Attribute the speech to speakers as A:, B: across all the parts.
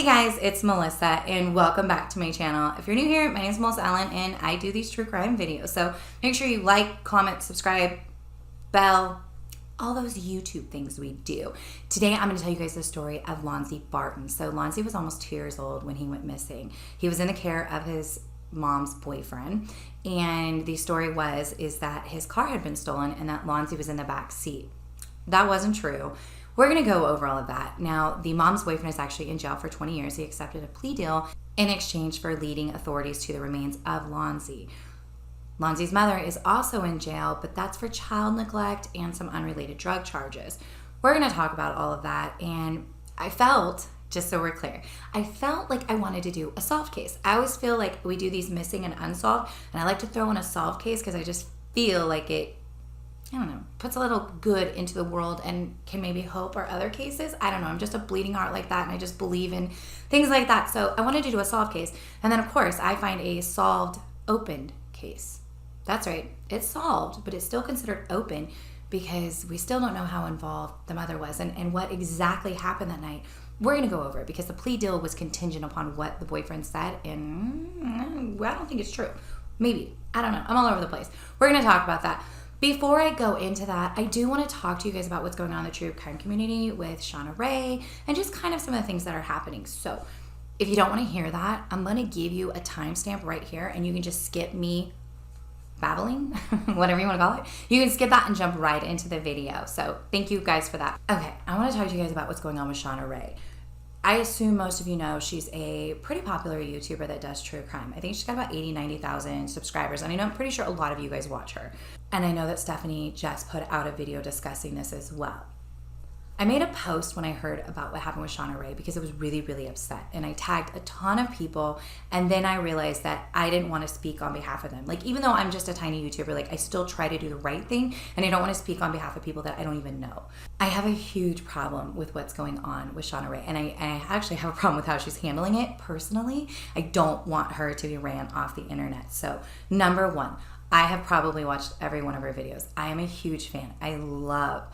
A: guys, it's Melissa and welcome back to my channel. If you're new here, my name is Melissa Ellen and I do these true crime videos. So make sure you like, comment, subscribe, bell, all those YouTube things we do. Today I'm going to tell you guys the story of Lonzie Barton. So Lonzie was almost 2 years old when he went missing. He was in the care of his mom's boyfriend, and the story is that his car had been stolen and that Lonzie was in the back seat. That wasn't true. We're going to go over all of that. Now, the mom's boyfriend is actually in jail for 20 years. He accepted a plea deal in exchange for leading authorities to the remains of Lonzie. Lonzie's mother is also in jail, but that's for child neglect and some unrelated drug charges. We're going to talk about all of that, and I felt, just so we're clear, I felt like I wanted to do a solved case. I always feel like we do these missing and unsolved, and I like to throw in a solved case because I just feel like it, I don't know, puts a little good into the world and can maybe help our other cases. I don't know. I'm just a bleeding heart like that, and I just believe in things like that. So I wanted to do a solved case. And then, of course, I find a solved opened case. That's right. It's solved, but it's still considered open because we still don't know how involved the mother was and what exactly happened that night. We're going to go over it because the plea deal was contingent upon what the boyfriend said, and I don't think it's true. Maybe. I don't know. I'm all over the place. We're going to talk about that. Before I go into that, I do want to talk to you guys about what's going on in the true crime community with Shauna and just kind of some of the things that are happening. So if you don't want to hear that, I'm going to give you a timestamp right here, and you can just skip me babbling, whatever you want to call it. You can skip that and jump right into the video. So thank you guys for that. Okay, I want to talk to you guys about what's going on with Shauna. I assume most of you know she's a pretty popular YouTuber that does true crime. I think she's got about 90,000 subscribers. And I know I'm pretty sure a lot of you guys watch her. And I know that Stephanie just put out a video discussing this as well. I made a post when I heard about what happened with Shauna because I was really, really upset. And I tagged a ton of people. And then I realized that I didn't want to speak on behalf of them. Like, even though I'm just a tiny YouTuber, like, I still try to do the right thing. And I don't want to speak on behalf of people that I don't even know. I have a huge problem with what's going on with Shauna. And I actually have a problem with how she's handling it personally. I don't want her to be ran off the internet. So, number one, I have probably watched every one of her videos. I am a huge fan. I love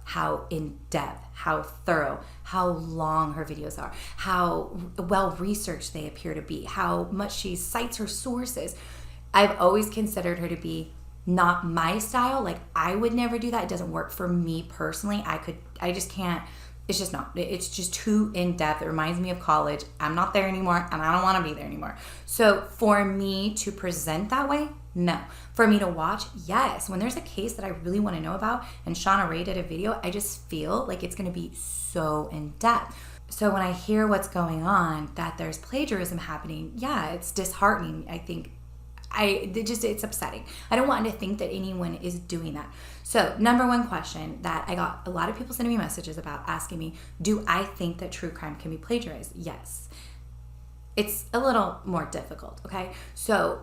A: how in-depth, how thorough, how long her videos are, how well-researched they appear to be, how much she cites her sources. I've always considered her to be not my style. Like, I would never do that. It doesn't work for me personally. I just can't. It's just not. It's just too in-depth. It reminds me of college. I'm not there anymore, and I don't want to be there anymore. So for me to present that way, no. For me to watch, yes. When there's a case that I really want to know about, and Shauna did a video, I just feel like it's going to be so in-depth. So when I hear what's going on, that there's plagiarism happening, yeah, it's disheartening. I think it's upsetting. I don't want to think that anyone is doing that. So, number one question that I got a lot of people sending me messages about, asking me, do I think that true crime can be plagiarized? Yes. It's a little more difficult, okay? So,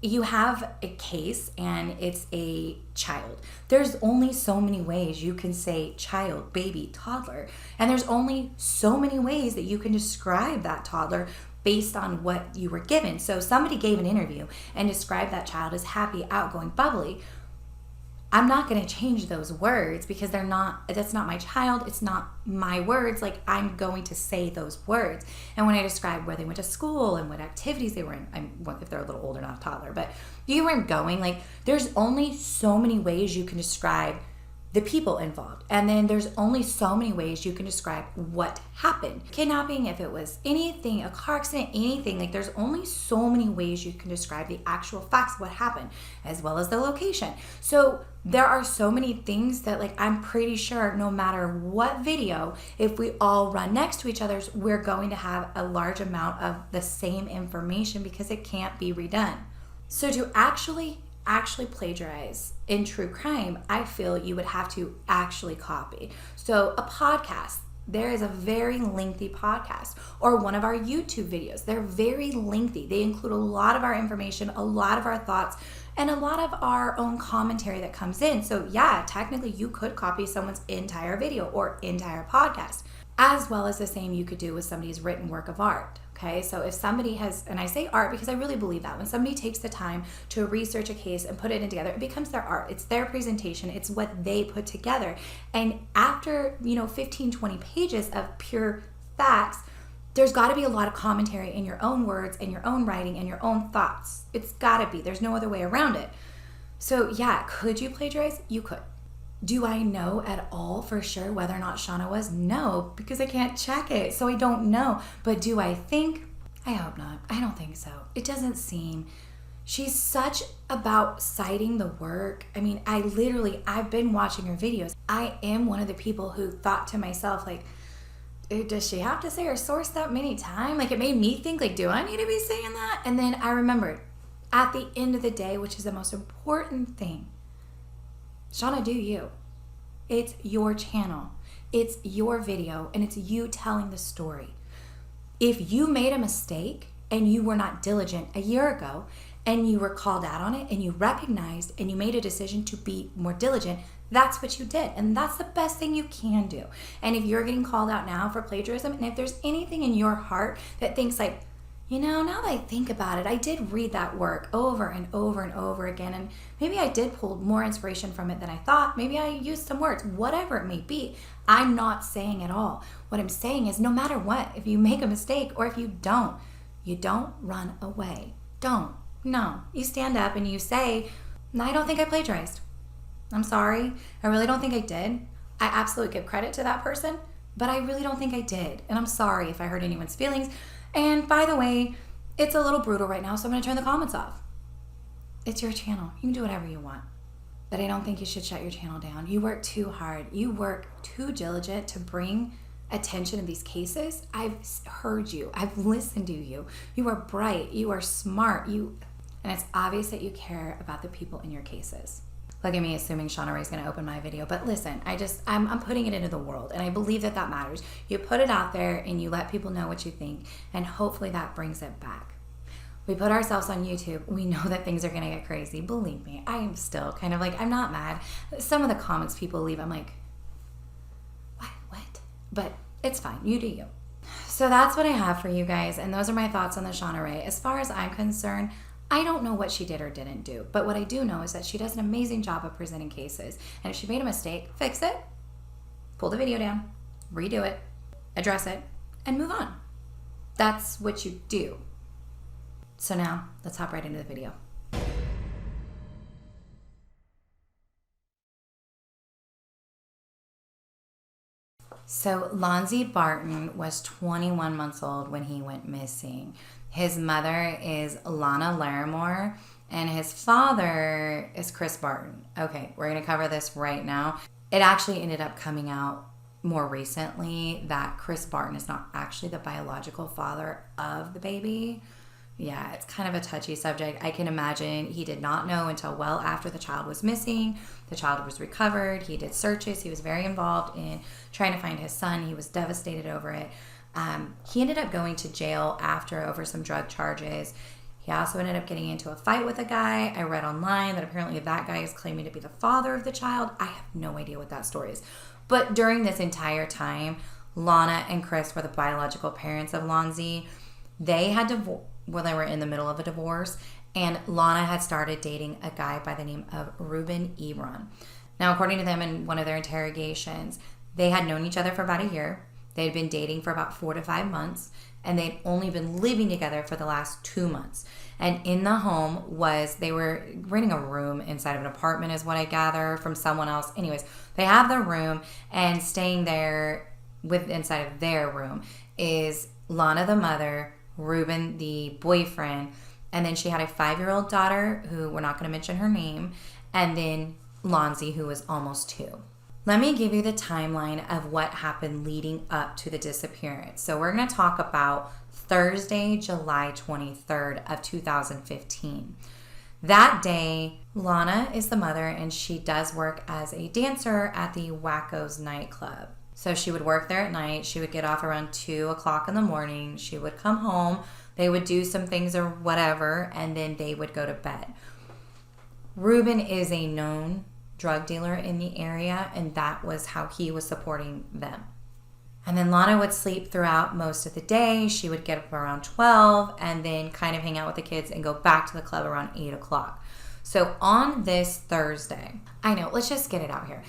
A: you have a case and it's a child. There's only so many ways you can say child, baby, toddler. And there's only so many ways that you can describe that toddler based on what you were given. So somebody gave an interview and described that child as happy, outgoing, bubbly. I'm not going to change those words because that's not my child. It's not my words. Like, I'm going to say those words. And when I describe where they went to school and what activities they were in, if they're a little older, not a toddler, but you weren't going, like, there's only so many ways you can describe the people involved. And then there's only so many ways you can describe what happened. Kidnapping, if it was anything, a car accident, anything, like, there's only so many ways you can describe the actual facts of what happened, as well as the location. So there are so many things that, like, I'm pretty sure no matter what video, if we all run next to each other, we're going to have a large amount of the same information because it can't be redone. So to actually plagiarize in true crime, I feel you would have to actually copy. So a podcast, there is a very lengthy podcast, or one of our YouTube videos. They're very lengthy. They include a lot of our information, a lot of our thoughts, and a lot of our own commentary that comes in. So yeah, technically you could copy someone's entire video or entire podcast, as well as the same you could do with somebody's written work of art. Okay, so if somebody has, and I say art because I really believe that when somebody takes the time to research a case and put it in together, it becomes their art. It's their presentation. It's what they put together. And after, 15, 20 pages of pure facts, there's got to be a lot of commentary in your own words and your own writing and your own thoughts. It's got to be. There's no other way around it. So yeah, could you plagiarize? You could. Do I know at all for sure whether or not Shauna was? No, because I can't check it, so I don't know. But do I think? I hope not. I don't think so. It doesn't seem. She's such about citing the work. I mean, I've been watching her videos. I am one of the people who thought to myself, like, does she have to say her source that many times? Like, it made me think, like, do I need to be saying that? And then I remembered, at the end of the day, which is the most important thing, Shauna, do you. It's your channel. It's your video, and it's you telling the story. If you made a mistake and you were not diligent a year ago and you were called out on it and you recognized and you made a decision to be more diligent, that's what you did. And that's the best thing you can do. And if you're getting called out now for plagiarism, and if there's anything in your heart that thinks like, you know, now that I think about it, I did read that work over and over and over again, and maybe I did pull more inspiration from it than I thought. Maybe I used some words, whatever it may be. I'm not saying at all. What I'm saying is no matter what, if you make a mistake or if you don't run away. Don't. No. You stand up and you say, no, I don't think I plagiarized. I'm sorry. I really don't think I did. I absolutely give credit to that person, but I really don't think I did. And I'm sorry if I hurt anyone's feelings. And by the way, it's a little brutal right now, so I'm going to turn the comments off. It's your channel. You can do whatever you want. But I don't think you should shut your channel down. You work too hard. You work too diligent to bring attention to these cases. I've heard you. I've listened to you. You are bright. You are smart. And it's obvious that you care about the people in your cases. Look at me assuming Shauna Rae's going to open my video. But listen, I'm putting it into the world, and I believe that matters. You put it out there and you let people know what you think, and hopefully that brings it back. We put ourselves on YouTube. We know that things are going to get crazy. Believe me, I am still kind of like, I'm not mad. Some of the comments people leave, I'm like, what? But it's fine. You do you. So that's what I have for you guys, and those are my thoughts on the Shauna Rae. As far as I'm concerned, I don't know what she did or didn't do, but what I do know is that she does an amazing job of presenting cases. And if she made a mistake, fix it, pull the video down, redo it, address it, and move on. That's what you do. So now, let's hop right into the video. So Lonzie Barton was 21 months old when he went missing. His mother is Lonna Lauramore, and his father is Chris Barton. Okay, we're going to cover this right now. It actually ended up coming out more recently that Chris Barton is not actually the biological father of the baby. Yeah, it's kind of a touchy subject. I can imagine he did not know until well after the child was missing. The child was recovered. He did searches. He was very involved in trying to find his son. He was devastated over it. He ended up going to jail over some drug charges. He also ended up getting into a fight with a guy. I read online that apparently that guy is claiming to be the father of the child. I have no idea what that story is. But during this entire time, Lonna and Chris were the biological parents of Lonzie. They had they were in the middle of a divorce, and Lonna had started dating a guy by the name of Ruben Ebron. Now, according to them in one of their interrogations, they had known each other for about a year. They had been dating for about 4 to 5 months, and they'd only been living together for the last 2 months. And in the home they were renting a room inside of an apartment is what I gather from someone else. Anyways, they have their room, and staying there inside of their room is Lonna the mother, Ruben the boyfriend, and then she had a 5-year-old daughter who we're not going to mention her name, and then Lonzie, who was almost 2. Let me give you the timeline of what happened leading up to the disappearance. So we're going to talk about Thursday, July 23rd of 2015. That day, Lonna is the mother, and she does work as a dancer at the Wacko's nightclub. So she would work there at night. She would get off around 2 o'clock in the morning. She would come home. They would do some things or whatever, and then they would go to bed. Ruben is a known drug dealer in the area, and that was how he was supporting them. And then Lonna would sleep throughout most of the day. She would get up around 12 and then kind of hang out with the kids and go back to the club around 8 o'clock. So on this Thursday, I know, let's just get it out here.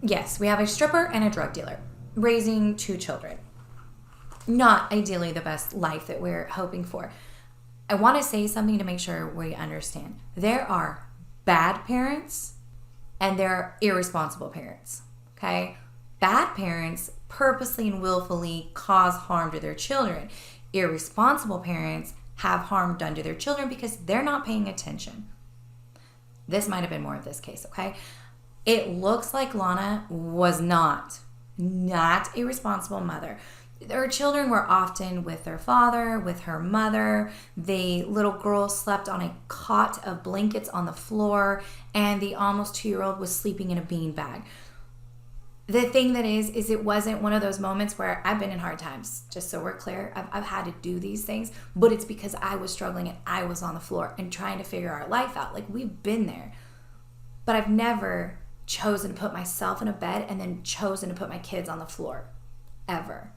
A: Yes, we have a stripper and a drug dealer raising 2 children. not ideally the best life that we're hoping for. I want to say something to make sure we understand. There are bad parents and there are irresponsible parents, okay? Bad parents purposely and willfully cause harm to their children. Irresponsible parents have harm done to their children because they're not paying attention. This might have been more of this case, okay? It looks like Lonna was not a responsible mother. Her children were often with their father, with her mother. The little girl slept on a cot of blankets on the floor, and the almost 2-year-old was sleeping in a beanbag. The thing that is it wasn't one of those moments where I've been in hard times, just so we're clear. I've had to do these things, but it's because I was struggling and I was on the floor and trying to figure our life out. Like, we've been there. But I've never chosen to put myself in a bed and then chosen to put my kids on the floor, ever.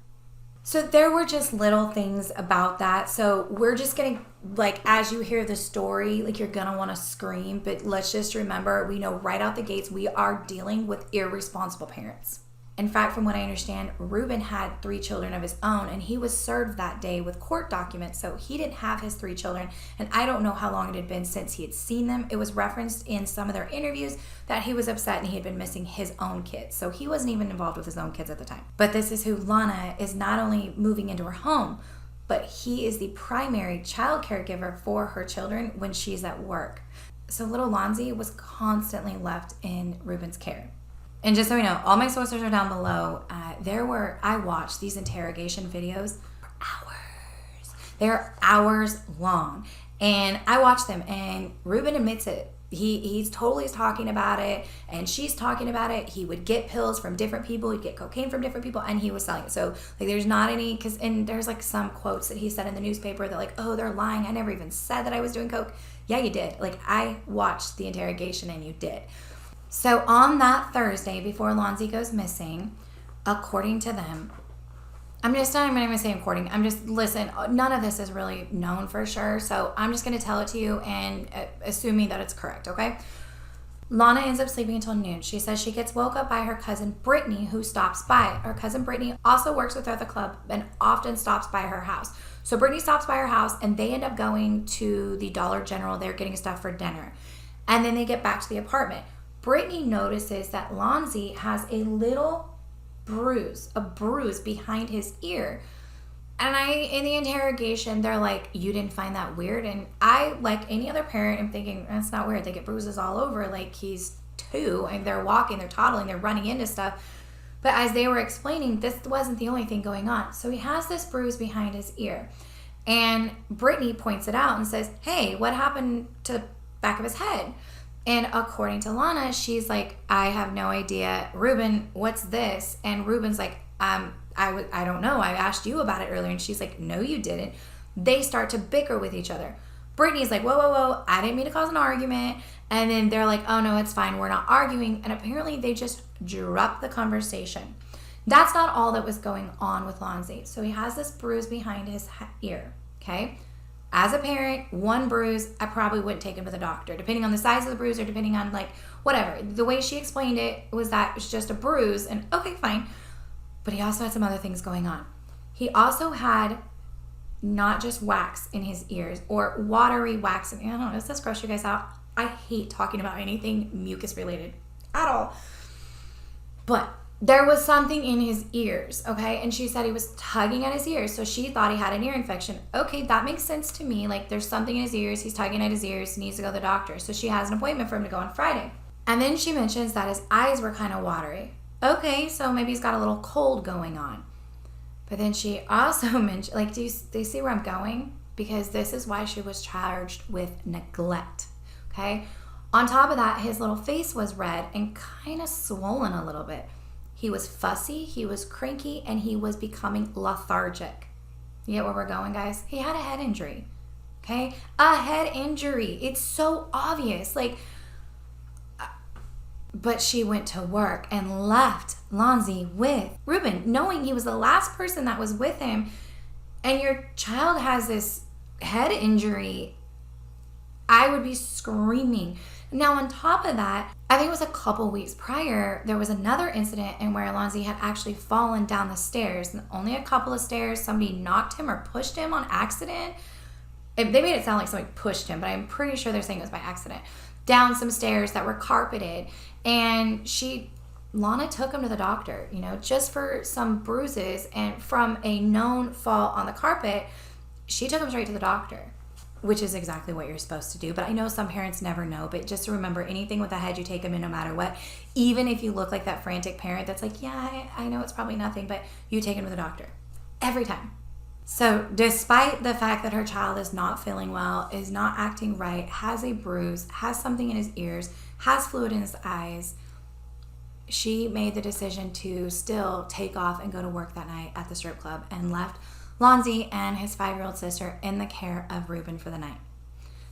A: So there were just little things about that. So we're just going to, like, as you hear the story, like, you're going to want to scream. But let's just remember, we know right out the gates, we are dealing with irresponsible parents. In fact, from what I understand, Ruben had 3 children of his own, and he was served that day with court documents. So he didn't have his 3 children. And I don't know how long it had been since he had seen them. It was referenced in some of their interviews that he was upset and he had been missing his own kids. So he wasn't even involved with his own kids at the time. But this is who Lonna is not only moving into her home, but he is the primary child caregiver for her children when she's at work. So little Lonzie was constantly left in Ruben's care. And just so we know, all my sources are down below. I watched these interrogation videos for hours. They're hours long. And I watched them, and Ruben admits it. He's totally talking about it, and she's talking about it. He would get pills from different people. He'd get cocaine from different people, and he was selling it. So, like, there's not any, and there's, like, some quotes that he said in the newspaper that, like, oh, they're lying. I never even said that I was doing coke. Yeah, you did. Like, I watched the interrogation, and you did. So on that Thursday before Lonzie goes missing, according to them, I'm not even going to say according. Listen, none of this is really known for sure. So I'm just going to tell it to you and assuming that it's correct, okay? Lonna ends up sleeping until noon. She says she gets woke up by her cousin Brittany, who stops by. Her cousin Brittany also works with her at the club and often stops by her house. So Brittany stops by her house and they end up going to the Dollar General. They're getting stuff for dinner. And then they get back to the apartment. Brittany notices that Lonzie has a little bruise behind his ear. And in the interrogation, they're like, you didn't find that weird? And I, like any other parent, am thinking, that's not weird. They get bruises all over. Like, he's 2 and they're walking, they're toddling, they're running into stuff. But as they were explaining, this wasn't the only thing going on. So he has this bruise behind his ear. And Brittany points it out and says, hey, what happened to the back of his head? And according to Lonna, she's like, I have no idea. Ruben, what's this? And Ruben's like, I don't know. I asked you about it earlier. And she's like, no, you didn't. They start to bicker with each other. Brittany's like, whoa. I didn't mean to cause an argument. And then they're like, oh, no, it's fine. We're not arguing. And apparently they just dropped the conversation. That's not all that was going on with Lonzie. So he has this bruise behind his ear, okay? As a parent, 1 bruise, I probably wouldn't take him to the doctor, depending on the size of the bruise or depending on, like, whatever. The way she explained it was that it was just a bruise, and okay, fine. But he also had some other things going on. He also had not just wax in his ears or watery wax. I don't know, does this gross you guys out? I hate talking about anything mucus related at all. But there was something in his ears, okay? And she said he was tugging at his ears, so she thought he had an ear infection. Okay, that makes sense to me. Like, there's something in his ears, he's tugging at his ears, needs to go to the doctor. So she has an appointment for him to go on Friday. And then she mentions that his eyes were kind of watery. Okay, so maybe he's got a little cold going on. But then she also mentioned, like, do you see where I'm going? Because this is why she was charged with neglect, okay? On top of that, his little face was red and kind of swollen a little bit. He was fussy, he was cranky, and he was becoming lethargic. You get where we're going, guys? He had a head injury, okay? A head injury. It's so obvious. Like, but she went to work and left Lonzie with Ruben, knowing he was the last person that was with him, and your child has this head injury. I would be screaming. Now, on top of that, I think it was a couple weeks prior, there was another incident in where Lonzie had actually fallen down the stairs, and only a couple of stairs. Somebody knocked him or pushed him on accident. They made it sound like somebody pushed him, but I'm pretty sure they're saying it was by accident. Down some stairs that were carpeted, and Lonna took him to the doctor, just for some bruises, and from a known fall on the carpet, she took him straight to the doctor, which is exactly what you're supposed to do. But I know some parents never know, but just remember, anything with a head, you take them in no matter what. Even if you look like that frantic parent that's like, yeah, I know it's probably nothing, but you take him to the doctor every time. So despite the fact that her child is not feeling well, is not acting right, has a bruise, has something in his ears, has fluid in his eyes, she made the decision to still take off and go to work that night at the strip club, and left Lonzie and his 5-year-old sister in the care of Ruben for the night.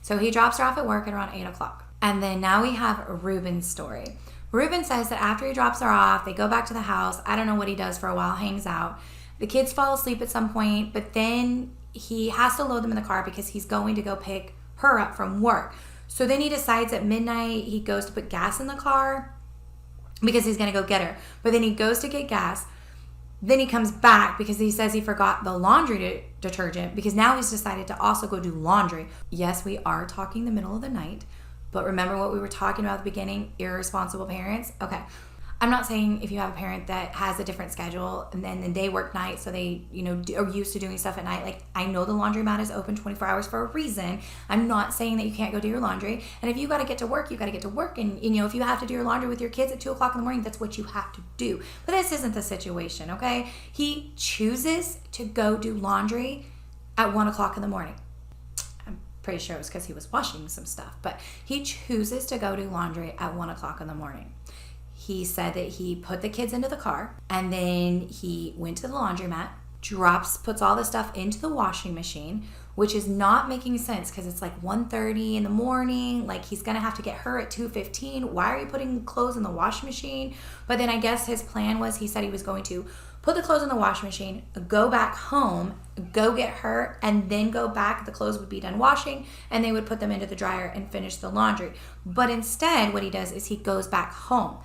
A: So he drops her off at work at around 8 o'clock. And then now we have Ruben's story. Ruben says that after he drops her off, they go back to the house. I don't know what he does for a while, hangs out. The kids fall asleep at some point, but then he has to load them in the car because he's going to go pick her up from work. So then he decides at midnight he goes to put gas in the car because he's going to go get her. But then he goes to get gas. Then he comes back because he says he forgot the laundry detergent, because now he's decided to also go do laundry. Yes, we are talking the middle of the night, but remember what we were talking about at the beginning, irresponsible parents? Okay. I'm not saying if you have a parent that has a different schedule and then they work nights, so they, are used to doing stuff at night. Like, I know the laundromat is open 24 hours for a reason. I'm not saying that you can't go do your laundry. And if you got to get to work, you got to get to work. And, if you have to do your laundry with your kids at 2 o'clock in the morning, that's what you have to do. But this isn't the situation, okay? He chooses to go do laundry at 1 o'clock in the morning. I'm pretty sure it was because he was washing some stuff. But he chooses to go do laundry at 1 o'clock in the morning. He said that he put the kids into the car, and then he went to the laundromat, puts all the stuff into the washing machine, which is not making sense because it's like 1:30 in the morning. Like, he's going to have to get her at 2:15. Why are you putting clothes in the washing machine? But then I guess his plan was, he said he was going to put the clothes in the washing machine, go back home, go get her, and then go back. The clothes would be done washing, and they would put them into the dryer and finish the laundry. But instead, what he does is he goes back home.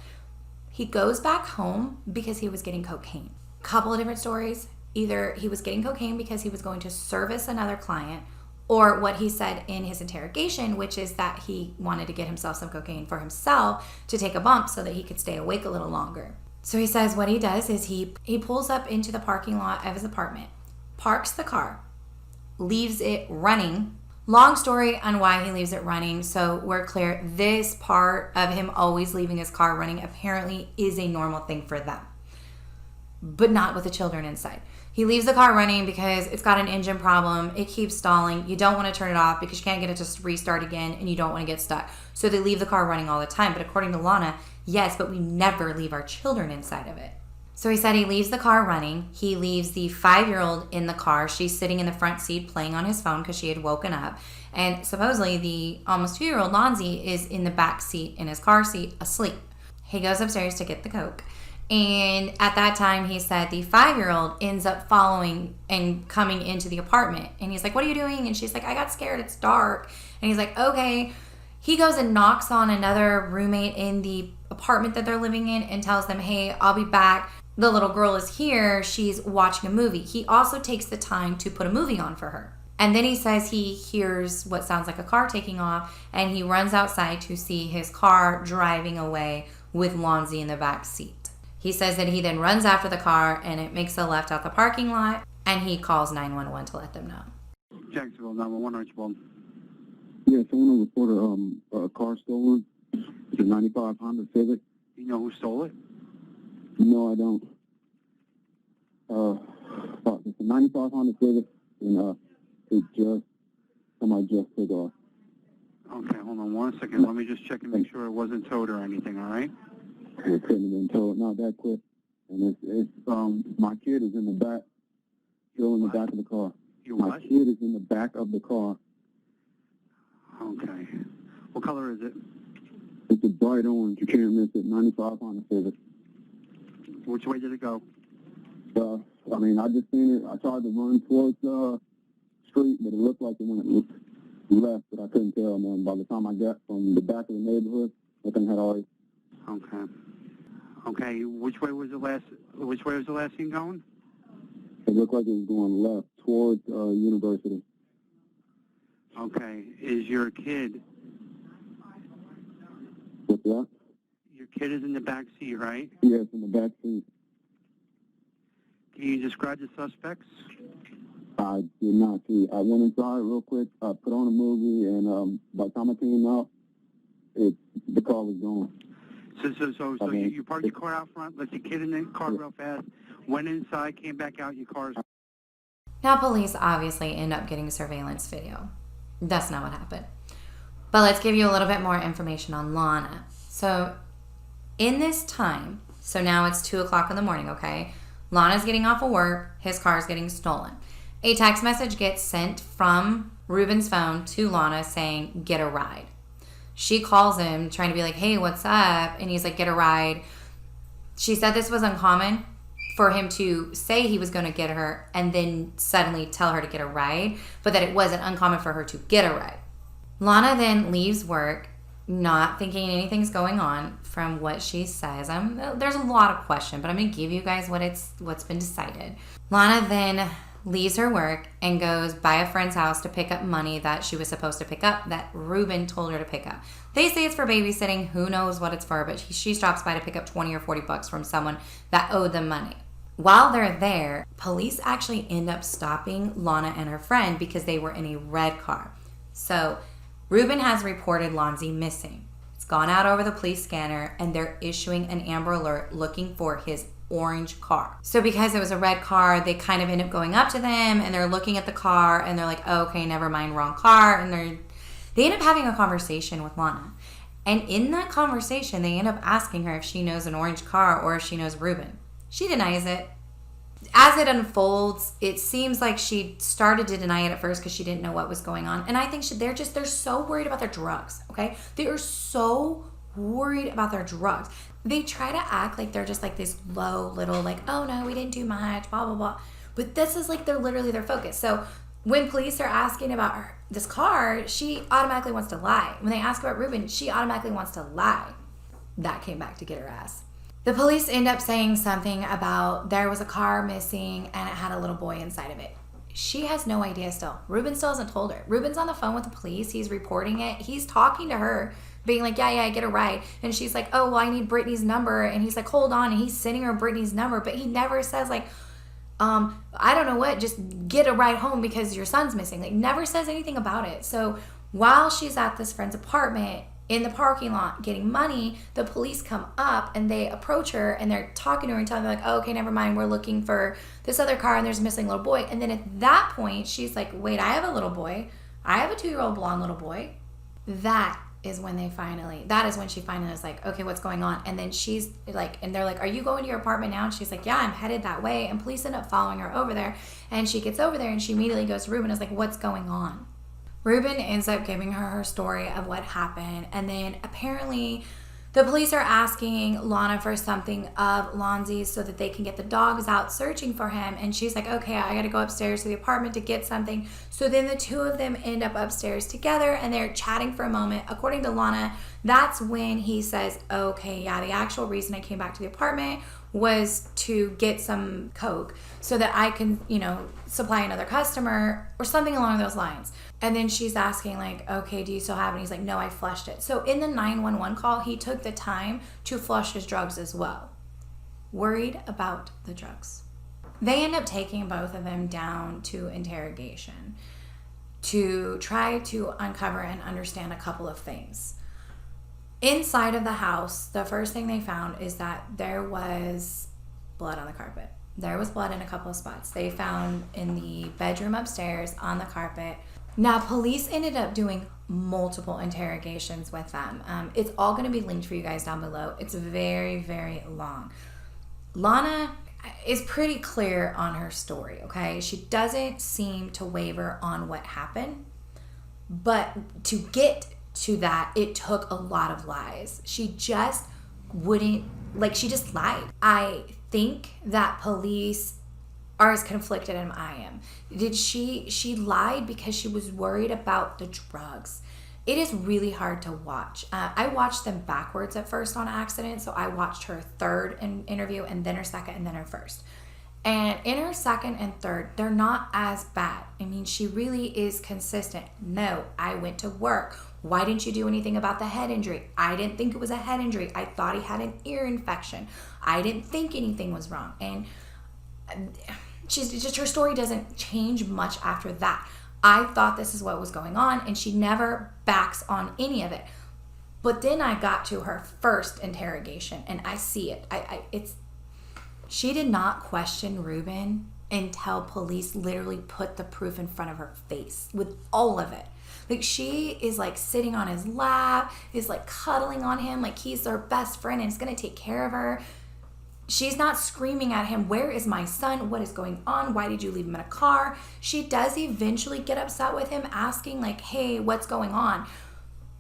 A: He goes back home because he was getting cocaine. Couple of different stories. Either he was getting cocaine because he was going to service another client, or what he said in his interrogation, which is that he wanted to get himself some cocaine for himself to take a bump so that he could stay awake a little longer. So he says what he does is he pulls up into the parking lot of his apartment, parks the car, leaves it running. Long story on why he leaves it running, so we're clear. This part of him always leaving his car running apparently is a normal thing for them, but not with the children inside. He leaves the car running because it's got an engine problem. It keeps stalling. You don't want to turn it off because you can't get it to restart again, and you don't want to get stuck. So they leave the car running all the time. But according to Lonna, yes, but we never leave our children inside of it. So he said he leaves the car running. He leaves the 5-year-old in the car. She's sitting in the front seat playing on his phone because she had woken up. And supposedly the almost 2-year-old Lonzie is in the back seat in his car seat asleep. He goes upstairs to get the Coke. And at that time, he said the 5-year-old ends up following and coming into the apartment. And he's like, what are you doing? And she's like, I got scared. It's dark. And he's like, okay. He goes and knocks on another roommate in the apartment that they're living in and tells them, hey, I'll be back. The little girl is here. She's watching a movie. He also takes the time to put a movie on for her. And then he says he hears what sounds like a car taking off, and he runs outside to see his car driving away with Lonzie in the back seat. He says that he then runs after the car, and it makes a left out the parking lot, and he calls 911 to let them know.
B: Jacksonville, 911, Archibald.
C: Yeah, someone reported a car stolen. It's a 95 Honda Civic.
B: You know who stole it?
C: No, I don't. It's a 95 Honda Civic, and somebody just took off.
B: Okay, hold on 1 second. Let me just check and make sure it wasn't towed or anything, all right?
C: It couldn't have been towed, not that quick. And my kid is in the back, still in the back of the car. My kid is in the back of the car.
B: Okay. What color is it?
C: It's a bright orange. You can't miss it. 95 Honda Civic.
B: Which way did it go?
C: I just seen it. I tried to run towards the street, but it looked like it went left, but I couldn't tell. And then by the time I got from the back of the neighborhood, that thing had already
B: Okay. Okay, which way was the last scene going?
C: It looked like it was going left towards University.
B: Okay, is your kid,
C: What's that?
B: your kid is in the back seat, right?
C: Yes, in the back seat.
B: Can you describe the suspects?
C: I did not see. I went inside real quick, put on a movie, and by the time I came out, the car was gone.
B: So you parked your car out front, let your kid in the car real fast, went inside, came back out, your car's...
A: Now, police obviously end up getting surveillance video. That's not what happened. But let's give you a little bit more information on Lonna. So, in this time, so now it's 2 o'clock in the morning, okay? Lonna's getting off of work, his car's getting stolen. A text message gets sent from Ruben's phone to Lonna saying, get a ride. She calls him trying to be like, hey, what's up? And he's like, get a ride. She said this was uncommon for him to say he was going to get her and then suddenly tell her to get a ride, but that it wasn't uncommon for her to get a ride. Lonna then leaves work, not thinking anything's going on from what she says. There's a lot of question, but I'm going to give you guys what's been decided. Lonna then leaves her work and goes by a friend's house to pick up money that she was supposed to pick up that Ruben told her to pick up. They say it's for babysitting. Who knows what it's for, but she stops by to pick up 20 or 40 bucks from someone that owed them money. While they're there, police actually end up stopping Lonna and her friend because they were in a red car. So Ruben has reported Lonzie missing. It's gone out over the police scanner and they're issuing an Amber Alert looking for his orange car. So because it was a red car, they kind of end up going up to them and they're looking at the car and they're like, oh, okay, never mind, wrong car. And they end up having a conversation with Lonna. And in that conversation, they end up asking her if she knows an orange car or if she knows Ruben. She denies it. As it unfolds, it seems like she started to deny it at first because she didn't know what was going on. And I think they're so worried about their drugs, okay? They are so worried about their drugs. They try to act like they're just like this low little like, oh no, we didn't do much, blah, blah, blah. But this is like they're literally their focus. So when police are asking about this car, she automatically wants to lie. When they ask about Ruben, she automatically wants to lie. That came back to get her ass. The police end up saying something about there was a car missing and it had a little boy inside of it. She has no idea still. Ruben still hasn't told her. Ruben's on the phone with the police. He's reporting it. He's talking to her, being like, yeah, get a ride. And she's like, oh, well, I need Brittany's number. And he's like, hold on. And he's sending her Brittany's number. But he never says like, I don't know what, just get a ride home because your son's missing. Like, never says anything about it. So while she's at this friend's apartment, in the parking lot getting money, the police come up and they approach her and they're talking to her and telling her like, oh, okay, never mind, we're looking for this other car and there's a missing little boy. And then at that point, she's like, wait, I have a little boy. I have a 2-year-old blonde little boy. That is when she finally is like, okay, what's going on? And then she's like, and they're like, are you going to your apartment now? And she's like, yeah, I'm headed that way. And police end up following her over there. And she gets over there and she immediately goes to Ruben and is like, what's going on? Ruben ends up giving her story of what happened. And then apparently the police are asking Lonna for something of Lonzie's so that they can get the dogs out searching for him. And she's like, okay, I got to go upstairs to the apartment to get something. So then the two of them end up upstairs together and they're chatting for a moment. According to Lonna, that's when he says, okay, yeah, the actual reason I came back to the apartment was to get some Coke so that I can, supply another customer or something along those lines. And then she's asking like, okay, do you still have it? And he's like, no, I flushed it. So in the 911 call, he took the time to flush his drugs as well. Worried about the drugs. They end up taking both of them down to interrogation to try to uncover and understand a couple of things. Inside of the house, the first thing they found is that there was blood on the carpet. There was blood in a couple of spots. They found in the bedroom upstairs on the carpet. Now, police ended up doing multiple interrogations with them. It's all going to be linked for you guys down below. It's very, very long. Lonna is pretty clear on her story, okay? She doesn't seem to waver on what happened. But to get to that, it took a lot of lies. She just she just lied. I think that police are as conflicted as I am. She lied because she was worried about the drugs. it is really hard to watch. I watched them backwards at first on accident. So I watched her third interview and then her second and then her first. And in her second and third, they're not as bad. I mean, she really is consistent. No, I went to work. Why didn't you do anything about the head injury? I didn't think it was a head injury. I thought he had an ear infection. I didn't think anything was wrong. And she's just, her story doesn't change much after that. I thought this is what was going on, and she never backs on any of it. But then I got to her first interrogation, and I see it. She did not question Ruben until police literally put the proof in front of her face with all of it. Like, she is like sitting on his lap, is like cuddling on him like he's her best friend and is going to take care of her. She's not screaming at him, where is my son? What is going on? Why did you leave him in a car? She does eventually get upset with him, asking like, hey, what's going on?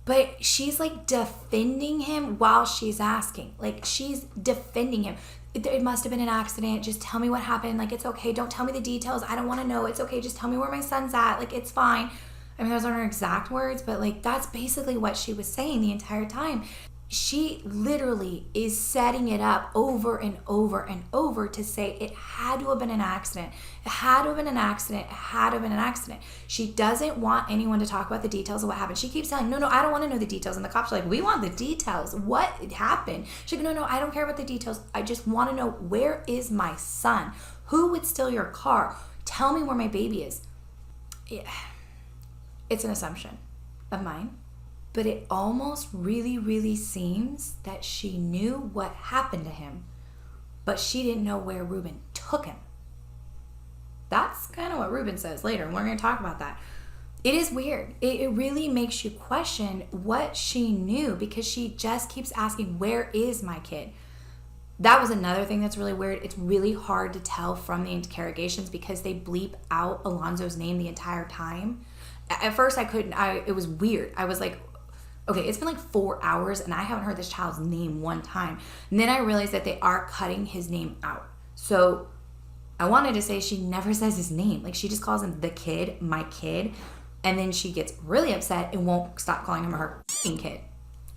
A: But she's like defending him while she's asking. Like, she's defending him. It must have been an accident. Just tell me what happened. Like, it's okay. Don't tell me the details. I don't want to know. It's okay. Just tell me where my son's at. Like, it's fine. I mean, those aren't her exact words, but like, that's basically what she was saying the entire time. She literally is setting it up over and over and over to say it had to have been an accident. It had to have been an accident. It had to have been an accident. She doesn't want anyone to talk about the details of what happened. She keeps saying, no, I don't want to know the details. And the cops are like, we want the details. What happened? She's like, no, I don't care about the details. I just want to know, where is my son? Who would steal your car? Tell me where my baby is. Yeah. It's an assumption of mine. But it almost really, really seems that she knew what happened to him, but she didn't know where Ruben took him. That's kind of what Ruben says later, and we're going to talk about that. It is weird. It really makes you question what she knew, because she just keeps asking, where is my kid? That was another thing that's really weird. It's really hard to tell from the interrogations because they bleep out Alonzo's name the entire time. At first, I couldn't. It was weird. I was like, okay, it's been like 4 hours and I haven't heard this child's name one time. And then I realized that they are cutting his name out. So I wanted to say she never says his name. Like, she just calls him the kid, my kid. And then she gets really upset and won't stop calling him her fucking kid.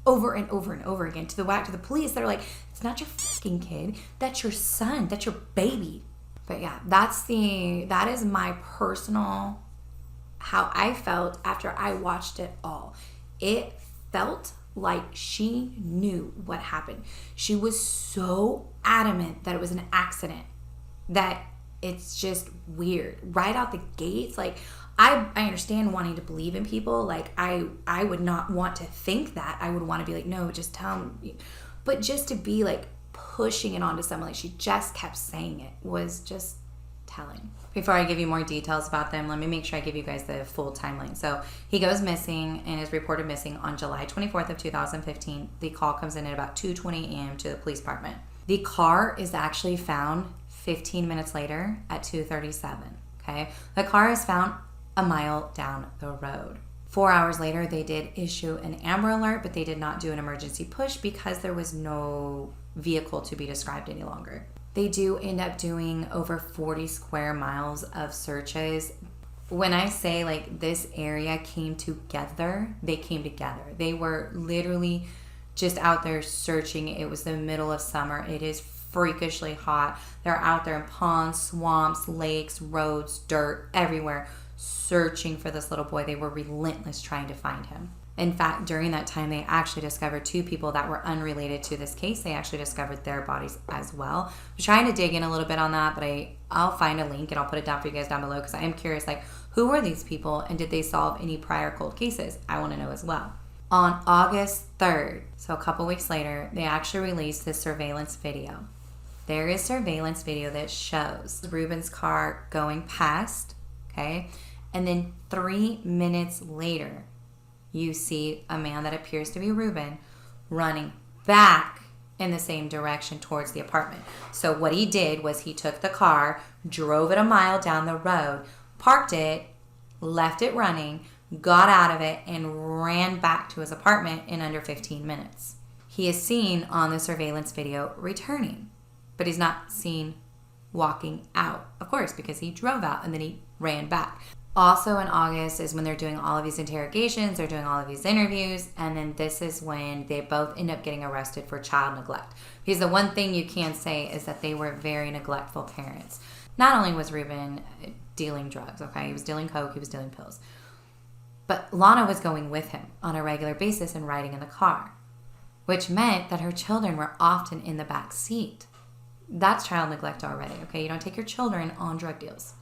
A: Over and over and over again. To the police that are like, it's not your fucking kid. That's your son. That's your baby. But yeah, that is my personal, how I felt after I watched it all. It felt like she knew what happened. She was so adamant that it was an accident that it's just weird. Right out the gates, like, I understand wanting to believe in people. Like, I would not want to think that. I would want to be like, no, just tell me. But just to be like pushing it onto someone, like she just kept saying it, was just telling. Before I give you more details about them, let me make sure I give you guys the full timeline. So he goes missing and is reported missing on July 24th of 2015. The call comes in at about 2:20 a.m. to the police department. The car is actually found 15 minutes later at 2:37. Okay, the car is found a mile down the road. 4 hours later, they did issue an Amber Alert, but they did not do an emergency push because there was no vehicle to be described any longer. They do end up doing over 40 square miles of searches. When I say like this area came together, they came together. They were literally just out there searching. It was the middle of summer. It is freakishly hot. They're out there in ponds, swamps, lakes, roads, dirt, everywhere, searching for this little boy. They were relentless trying to find him. In fact, during that time, they actually discovered 2 people that were unrelated to this case. They actually discovered their bodies as well. I'm trying to dig in a little bit on that, but I'll find a link and I'll put it down for you guys down below because I am curious, like, who were these people and did they solve any prior cold cases? I want to know as well. On August 3rd, so a couple weeks later, they actually released this surveillance video. There is surveillance video that shows Ruben's car going past, okay? And then 3 minutes later, you see a man that appears to be Ruben running back in the same direction towards the apartment. So what he did was he took the car, drove it a mile down the road, parked it, left it running, got out of it, and ran back to his apartment in under 15 minutes. He is seen on the surveillance video returning, but he's not seen walking out, of course, because he drove out and then he ran back. Also in August is when they're doing all of these interrogations, they're doing all of these interviews, and then this is when they both end up getting arrested for child neglect. Because the one thing you can say is that they were very neglectful parents. Not only was Ruben dealing drugs, okay? He was dealing coke, he was dealing pills. But Lonna was going with him on a regular basis and riding in the car, which meant that her children were often in the back seat. That's child neglect already, okay? You don't take your children on drug deals.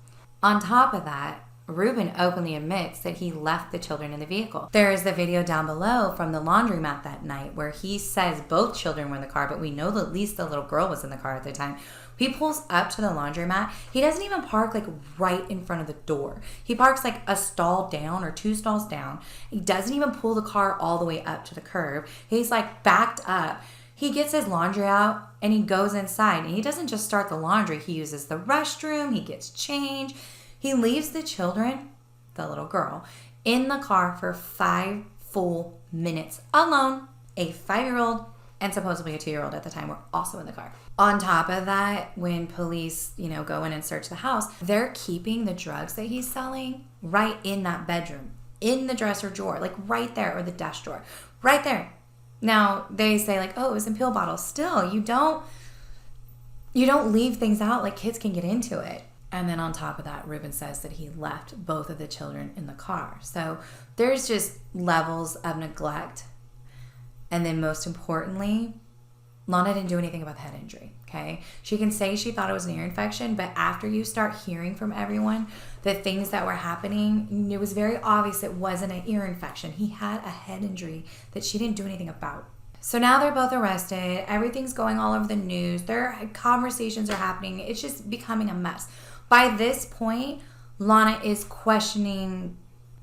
A: On top of that, Ruben openly admits that he left the children in the vehicle. There is the video down below from the laundromat that night where he says both children were in the car, but we know that at least the little girl was in the car at the time. He pulls up to the laundromat. He doesn't even park like right in front of the door. He parks like a stall down or 2 stalls down. He doesn't even pull the car all the way up to the curb. He's like backed up. He gets his laundry out and he goes inside, and he doesn't just start the laundry. He uses the restroom. He gets changed. He leaves the children, the little girl, in the car for 5 full minutes alone. A 5-year-old and supposedly a 2-year-old at the time were also in the car. On top of that, when police, go in and search the house, they're keeping the drugs that he's selling right in that bedroom, in the dresser drawer, like right there, or the desk drawer, right there. Now, they say like, oh, it was in pill bottles. Still, you don't leave things out like kids can get into it. And then on top of that, Ruben says that he left both of the children in the car. So there's just levels of neglect. And then most importantly, Lonna didn't do anything about the head injury, okay? She can say she thought it was an ear infection, but after you start hearing from everyone the things that were happening, it was very obvious it wasn't an ear infection. He had a head injury that she didn't do anything about. So now they're both arrested. Everything's going all over the news. Their conversations are happening. It's just becoming a mess. By this point, Lonna is questioning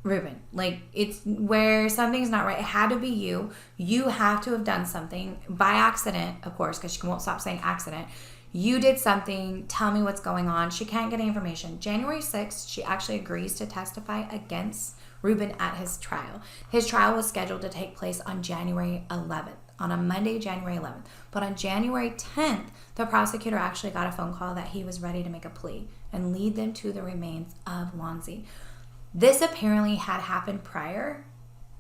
A: Ruben. Like, it's where something's not right. It had to be you. You have to have done something by accident, of course, because she won't stop saying accident. You did something. Tell me what's going on. She can't get any information. January 6th, she actually agrees to testify against Ruben at his trial. His trial was scheduled to take place on January 11th. On a Monday, January 11th. But on January 10th, the prosecutor actually got a phone call that he was ready to make a plea and lead them to the remains of Lonzie. This apparently had happened prior,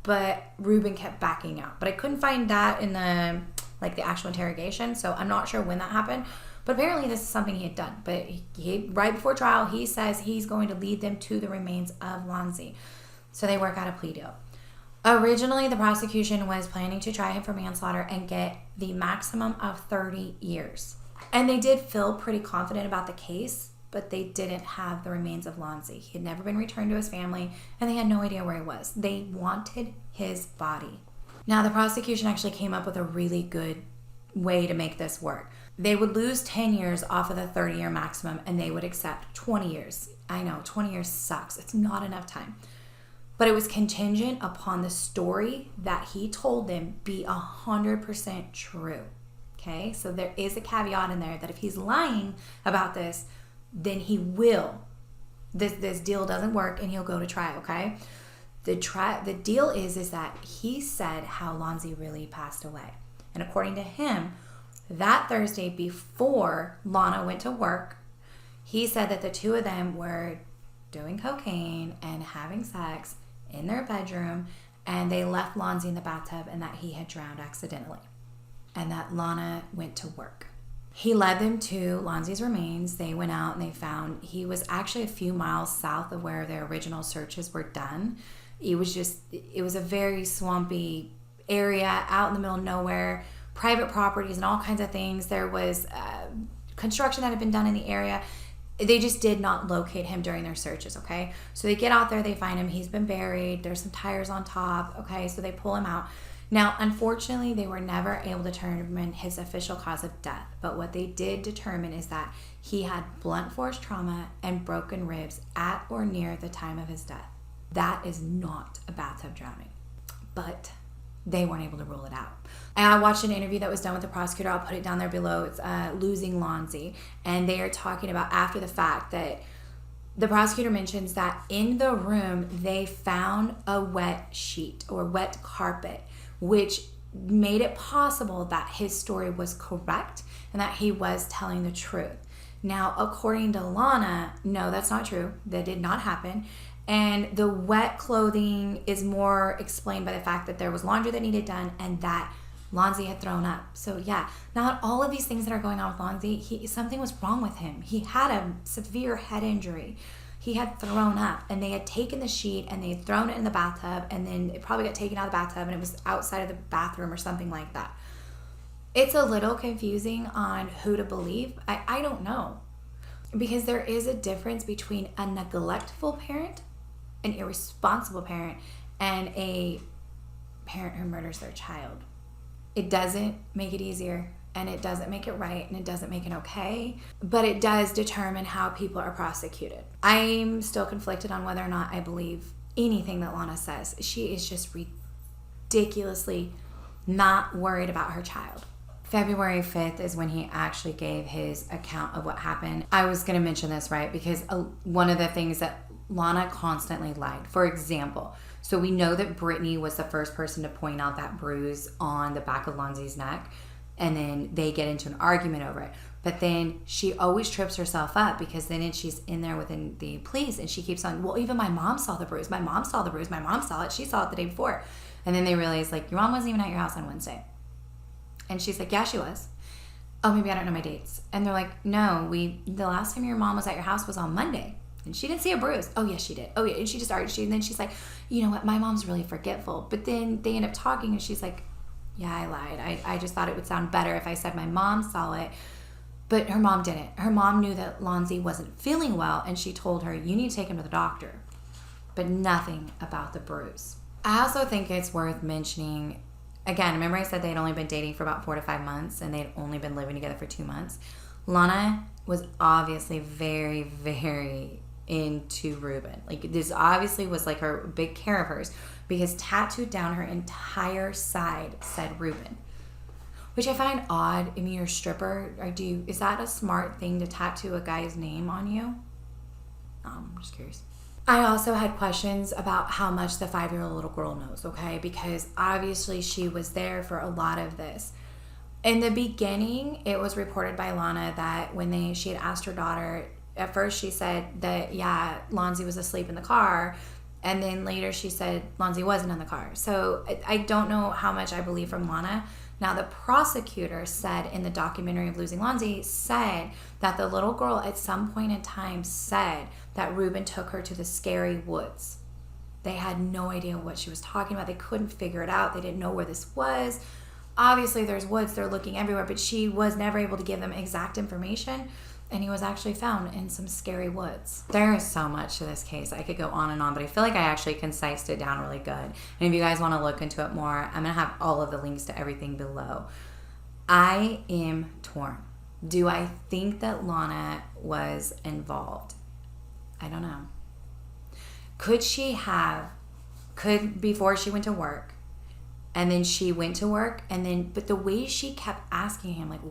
A: but Ruben kept backing out. But I couldn't find that in the actual interrogation, so I'm not sure when that happened. But apparently this is something he had done. But he right before trial, he says he's going to lead them to the remains of Lonzie. So they work out a plea deal. Originally, the prosecution was planning to try him for manslaughter and get the maximum of 30 years. And they did feel pretty confident about the case, but they didn't have the remains of Lonzie. He had never been returned to his family, and they had no idea where he was. They wanted his body. Now, the prosecution actually came up with a really good way to make this work. They would lose 10 years off of the 30-year maximum, and they would accept 20 years. I know, 20 years sucks. It's not enough time. But it was contingent upon the story that he told them be 100% true. Okay? So there is a caveat in there that if he's lying about this, then he will. This deal doesn't work and he'll go to trial, okay? The deal is that he said how Lonzie really passed away. And according to him, that Thursday before Lonna went to work, he said that the two of them were doing cocaine and having sex in their bedroom, and they left Lonzie in the bathtub and that he had drowned accidentally, and that Lonna went to work. He led them to Lonzie's remains. They went out and they found he was actually a few miles south of where their original searches were done. It was a very swampy area out in the middle of nowhere, private properties and all kinds of things. There was construction that had been done in the area. They just did not locate him during their searches, okay? So they get out there, they find him, he's been buried, there's some tires on top, okay? So they pull him out. Now, unfortunately, they were never able to determine his official cause of death, but what they did determine is that he had blunt force trauma and broken ribs at or near the time of his death. That is not a bathtub drowning, but they weren't able to rule it out. And I watched an interview that was done with the prosecutor. I'll put it down there below. It's Losing Lonzie. And they are talking about after the fact that the prosecutor mentions that in the room they found a wet sheet or wet carpet, which made it possible that his story was correct and that he was telling the truth. Now, according to Lonna, no, that's not true. That did not happen. And the wet clothing is more explained by the fact that there was laundry that needed done and that Lonzie had thrown up. So yeah, not all of these things that are going on with Lonzie, something was wrong with him. He had a severe head injury. He had thrown up, and they had taken the sheet and they had thrown it in the bathtub, and then it probably got taken out of the bathtub and it was outside of the bathroom or something like that. It's a little confusing on who to believe. I don't know. Because there is a difference between a neglectful parent, an irresponsible parent, and a parent who murders their child. It doesn't make it easier, and it doesn't make it right, and it doesn't make it okay, but it does determine how people are prosecuted. I'm still conflicted on whether or not I believe anything that Lonna says. She is just ridiculously not worried about her child. February 5th is when he actually gave his account of what happened. I was going to mention this, right? Because one of the things that Lonna constantly lied. For example, so we know that Brittany was the first person to point out that bruise on the back of Lonzie's neck, and then they get into an argument over it. But then she always trips herself up because then she's in there within the police and she keeps on, well, even my mom saw the bruise. My mom saw the bruise. My mom saw it. She saw it the day before. And then they realize, like, your mom wasn't even at your house on Wednesday. And she's like, yeah, she was. Oh, maybe I don't know my dates. And they're like, no, the last time your mom was at your house was on Monday. And she didn't see a bruise. Oh, yes, she did. Oh, yeah. And she just argued. And then she's like, you know what? My mom's really forgetful. But then they end up talking and she's like, yeah, I lied. I just thought it would sound better if I said my mom saw it. But her mom didn't. Her mom knew that Lonzie wasn't feeling well. And she told her, you need to take him to the doctor. But nothing about the bruise. I also think it's worth mentioning, again, remember I said they'd only been dating for about 4 to 5 months and they'd only been living together for 2 months. Lonna was obviously very, very into Ruben. Like, this obviously was like her big care of hers because tattooed down her entire side said Ruben, which I find odd. I mean, you're a stripper. Is that a smart thing to tattoo a guy's name on you? I'm just curious. I also had questions about how much the 5-year-old little girl knows, okay? Because obviously she was there for a lot of this. In the beginning, it was reported by Lonna that when she had asked her daughter, at first she said that, yeah, Lonzie was asleep in the car. And then later she said Lonzie wasn't in the car. So I don't know how much I believe from Lonna. Now, the prosecutor said in the documentary of Losing Lonzie, said that the little girl at some point in time said that Ruben took her to the scary woods. They had no idea what she was talking about. They couldn't figure it out. They didn't know where this was. Obviously, there's woods. They're looking everywhere, but she was never able to give them exact information. And he was actually found in some scary woods. There is so much to this case. I could go on and on, but I feel like I actually concised it down really good. And if you guys want to look into it more, I'm going to have all of the links to everything below. I am torn. Do I think that Lonna was involved? I don't know. Could before she went to work, and then she went to work, but the way she kept asking him, like,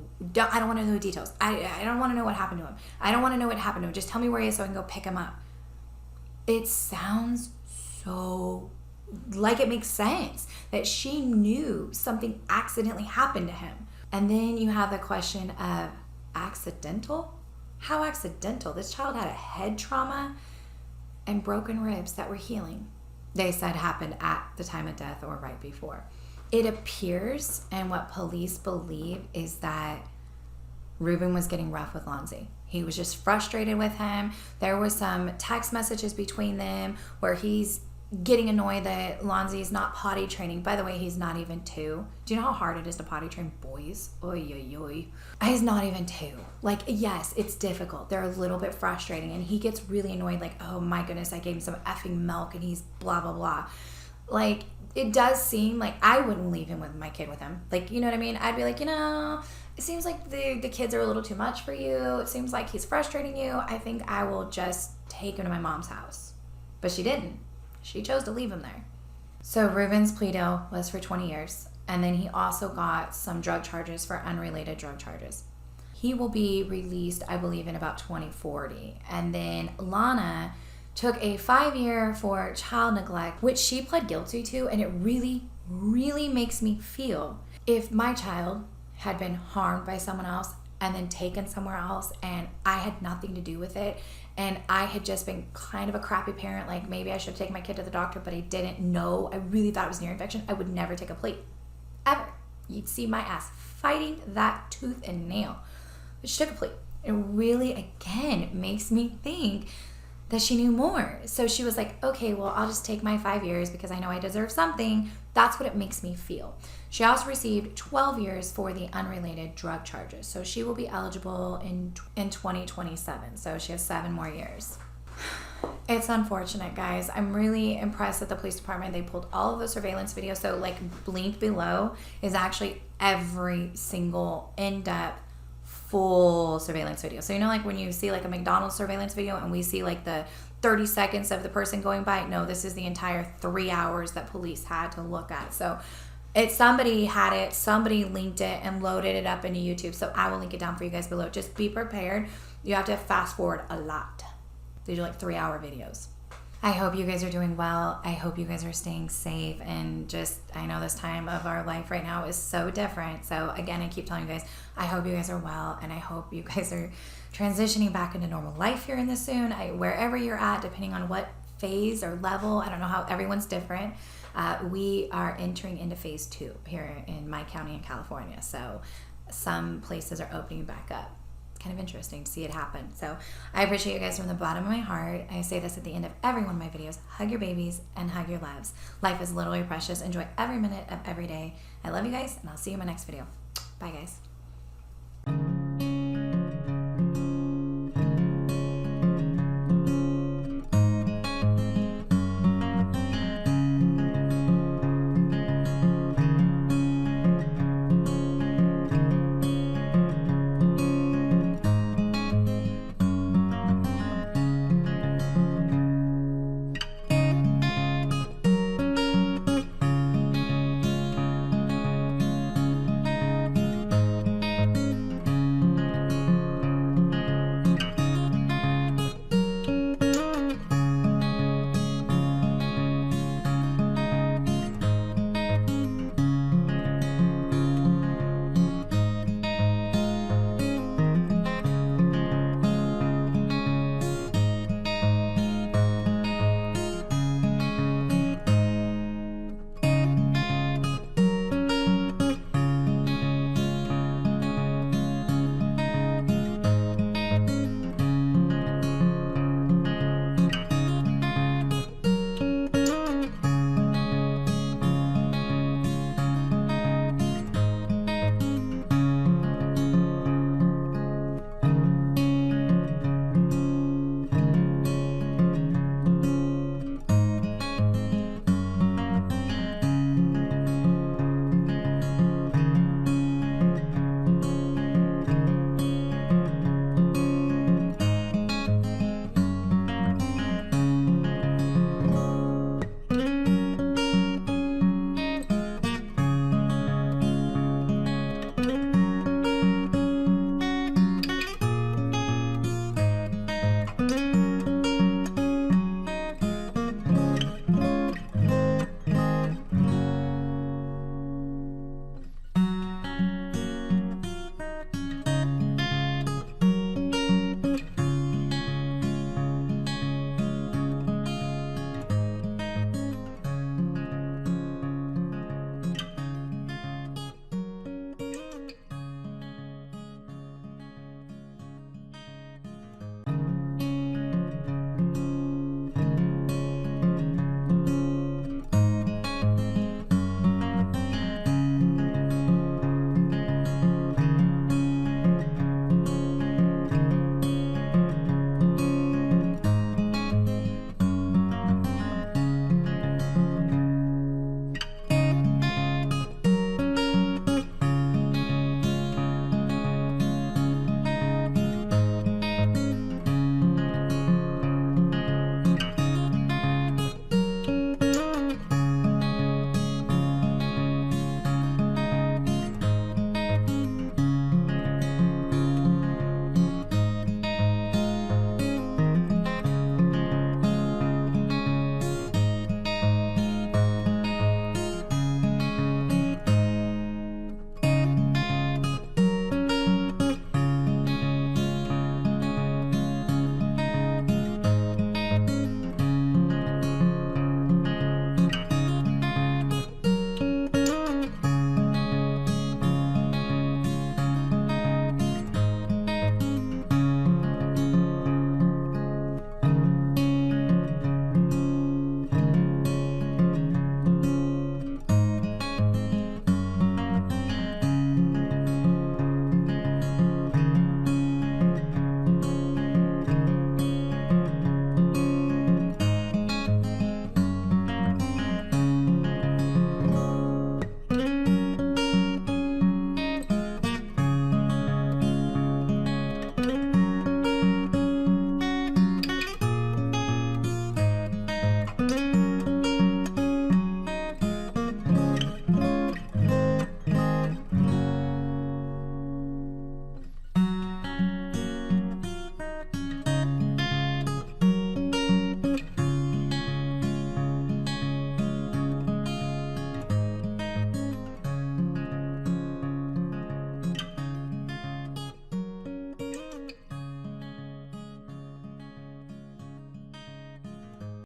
A: I don't want to know the details. I don't want to know what happened to him. I don't want to know what happened to him. Just tell me where he is so I can go pick him up. It sounds so like it makes sense that she knew something accidentally happened to him. And then you have the question of accidental? How accidental? This child had a head trauma and broken ribs that were healing. They said happened at the time of death or right before. It appears, and what police believe, is that Ruben was getting rough with Lonzie. He was just frustrated with him. There were some text messages between them where he's getting annoyed that Lonzie's not potty training. By the way, he's not even 2. Do you know how hard it is to potty train boys? Oy, oy, oy. He's not even 2. Like, yes, it's difficult. They're a little bit frustrating. And he gets really annoyed, like, oh my goodness, I gave him some effing milk and he's blah, blah, blah. Like, it does seem like I wouldn't leave him with my kid with him. Like, you know what I mean? I'd be like, it seems like the kids are a little too much for you. It seems like he's frustrating you. I think I will just take him to my mom's house. But she didn't. She chose to leave him there. So Ruben's plea deal was for 20 years. And then he also got some drug charges for unrelated drug charges. He will be released, I believe, in about 2040. And then Lonna took a 5-year for child neglect, which she pled guilty to. And it really, really makes me feel if my child had been harmed by someone else, and then taken somewhere else, and I had nothing to do with it. And I had just been kind of a crappy parent. Like, maybe I should have taken my kid to the doctor, but I didn't know. I really thought it was an ear infection. I would never take a plate. Ever. You'd see my ass fighting that tooth and nail. But she took a plate. It really, again, makes me think that she knew more. So she was like, okay, well, I'll just take my 5 years because I know I deserve something. That's what it makes me feel. She also received 12 years for the unrelated drug charges. So she will be eligible in 2027. So she has 7 more years. It's unfortunate, guys. I'm really impressed that the police department, they pulled all of the surveillance videos. So like linked below is actually every single in-depth full surveillance video. So you know, like when you see like a McDonald's surveillance video and we see like the 30 seconds of the person going by, no, this is the entire 3 hours that police had to look at. So somebody had it, somebody linked it and loaded it up into YouTube. So I will link it down for you guys below. Just be prepared. You have to fast forward a lot. These are like 3-hour videos. I hope you guys are doing well. I hope you guys are staying safe, and just, I know this time of our life right now is so different. So again, I keep telling you guys, I hope you guys are well, and I hope you guys are transitioning back into normal life here in this soon. Wherever you're at, depending on what phase or level, I don't know how everyone's different. We are entering into phase 2 here in my county in California. So some places are opening back up. Kind of interesting to see it happen. So I appreciate you guys from the bottom of my heart. I say this at the end of every one of my videos: hug your babies and hug your loves. Life is literally precious. Enjoy every minute of every day. I love you guys, and I'll see you in my next video. Bye, guys.